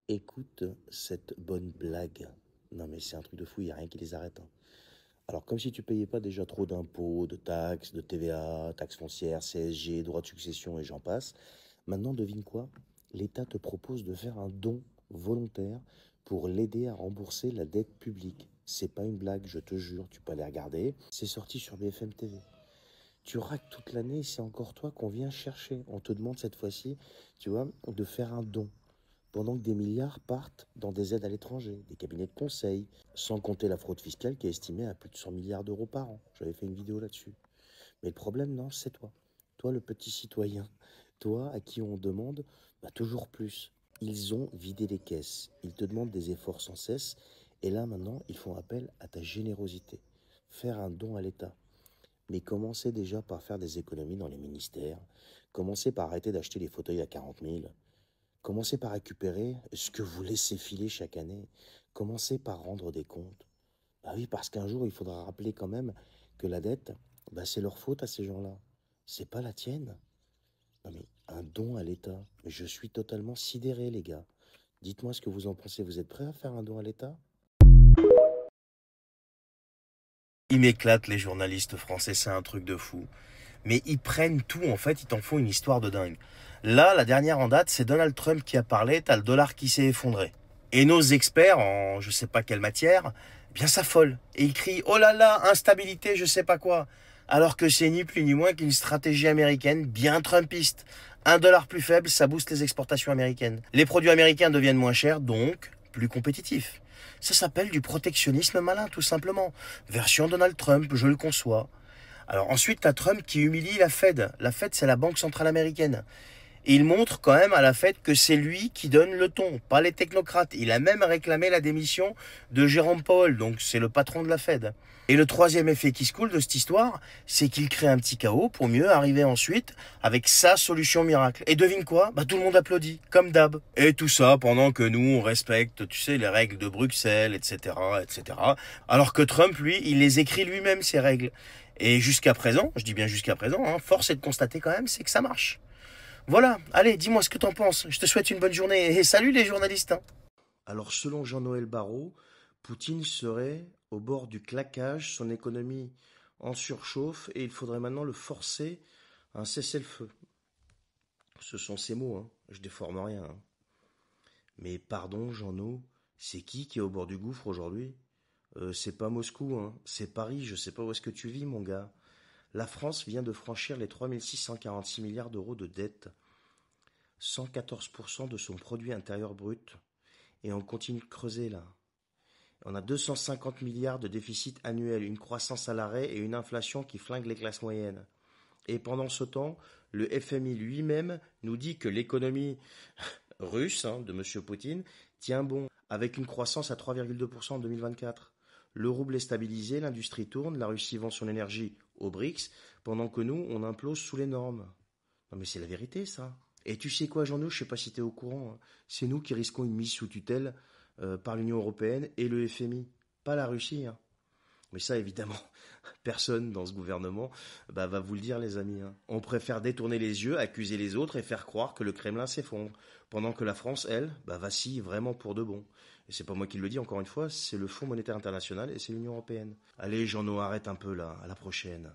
Écoute cette bonne blague. Non mais c'est un truc de fou, il n'y a rien qui les arrête, hein. Alors comme si tu payais pas déjà trop d'impôts, de taxes, de TVA, taxes foncières, CSG, droits de succession et j'en passe. Maintenant, devine quoi? L'État te propose de faire un don volontaire pour l'aider à rembourser la dette publique. C'est pas une blague, je te jure, tu peux aller regarder. C'est sorti sur BFM TV. Tu raques toute l'année, c'est encore toi qu'on vient chercher. On te demande cette fois-ci, tu vois, de faire un don pendant que des milliards partent dans des aides à l'étranger, des cabinets de conseil, sans compter la fraude fiscale qui est estimée à plus de 100 milliards d'euros par an. J'avais fait une vidéo là-dessus. Mais le problème, non, c'est toi. Toi, le petit citoyen. Toi, à qui on demande toujours plus. Ils ont vidé les caisses. Ils te demandent des efforts sans cesse. Et là, maintenant, ils font appel à ta générosité. Faire un don à l'État. Mais commencez déjà par faire des économies dans les ministères. Commencez par arrêter d'acheter les fauteuils à 40 000. Commencez par récupérer ce que vous laissez filer chaque année. Commencez par rendre des comptes. Ah oui, parce qu'un jour, il faudra rappeler quand même que la dette, c'est leur faute à ces gens-là. C'est pas la tienne. Non mais, un don à l'État. Mais je suis totalement sidéré, les gars. Dites-moi ce que vous en pensez. Vous êtes prêts à faire un don à l'État? Ils m'éclatent, les journalistes français, c'est un truc de fou. Mais ils prennent tout, en fait, ils t'en font une histoire de dingue. Là, la dernière en date, c'est Donald Trump qui a parlé, t'as le dollar qui s'est effondré. Et nos experts, en je sais pas quelle matière, eh bien s'affolent. Et ils crient, oh là là, instabilité, je sais pas quoi. Alors que c'est ni plus ni moins qu'une stratégie américaine bien trumpiste. Un dollar plus faible, ça booste les exportations américaines. Les produits américains deviennent moins chers, donc plus compétitifs. Ça s'appelle du protectionnisme malin, tout simplement. Version Donald Trump, je le conçois. Alors ensuite, t'as Trump qui humilie la Fed. La Fed, c'est la Banque Centrale Américaine. Et il montre quand même à la Fed que c'est lui qui donne le ton, pas les technocrates. Il a même réclamé la démission de Jérôme Powell, donc c'est le patron de la Fed. Et le troisième effet qui se coule de cette histoire, c'est qu'il crée un petit chaos pour mieux arriver ensuite avec sa solution miracle. Et devine quoi? Tout le monde applaudit, comme d'hab. Et tout ça pendant que nous, on respecte, tu sais, les règles de Bruxelles, etc., etc. Alors que Trump, lui, il les écrit lui-même, ces règles. Et jusqu'à présent, je dis bien jusqu'à présent, hein, force est de constater quand même, c'est que ça marche. Voilà, allez, dis-moi ce que t'en penses. Je te souhaite une bonne journée et salut les journalistes, hein. Alors, selon Jean-Noël Barrot, Poutine serait au bord du claquage, son économie en surchauffe et il faudrait maintenant le forcer à un cessez-le-feu. Ce sont ses mots, hein. Je déforme rien, hein. Mais pardon, Jean-No, c'est qui est au bord du gouffre aujourd'hui? C'est pas Moscou, hein. C'est Paris, je sais pas où est-ce que tu vis, mon gars. La France vient de franchir les 3646 milliards d'euros de dette, 114% de son produit intérieur brut, et on continue de creuser là. On a 250 milliards de déficit annuel, une croissance à l'arrêt et une inflation qui flingue les classes moyennes. Et pendant ce temps, le FMI lui-même nous dit que l'économie russe, hein, de M. Poutine tient bon, avec une croissance à 3,2% en 2024. Le rouble est stabilisé, l'industrie tourne, la Russie vend son énergie aux BRICS, pendant que nous, on implose sous les normes. Non mais c'est la vérité, ça. Et tu sais quoi, Jean-Nous, je sais pas si tu es au courant, hein. C'est nous qui risquons une mise sous tutelle par l'Union européenne et le FMI, pas la Russie, hein. Mais ça, évidemment, personne dans ce gouvernement va vous le dire, les amis, hein. On préfère détourner les yeux, accuser les autres et faire croire que le Kremlin s'effondre, pendant que la France, elle, vacille vraiment pour de bon. Et c'est pas moi qui le dis, encore une fois, c'est le Fonds monétaire international et c'est l'Union européenne. Allez, Jean-No, arrête un peu là, à la prochaine.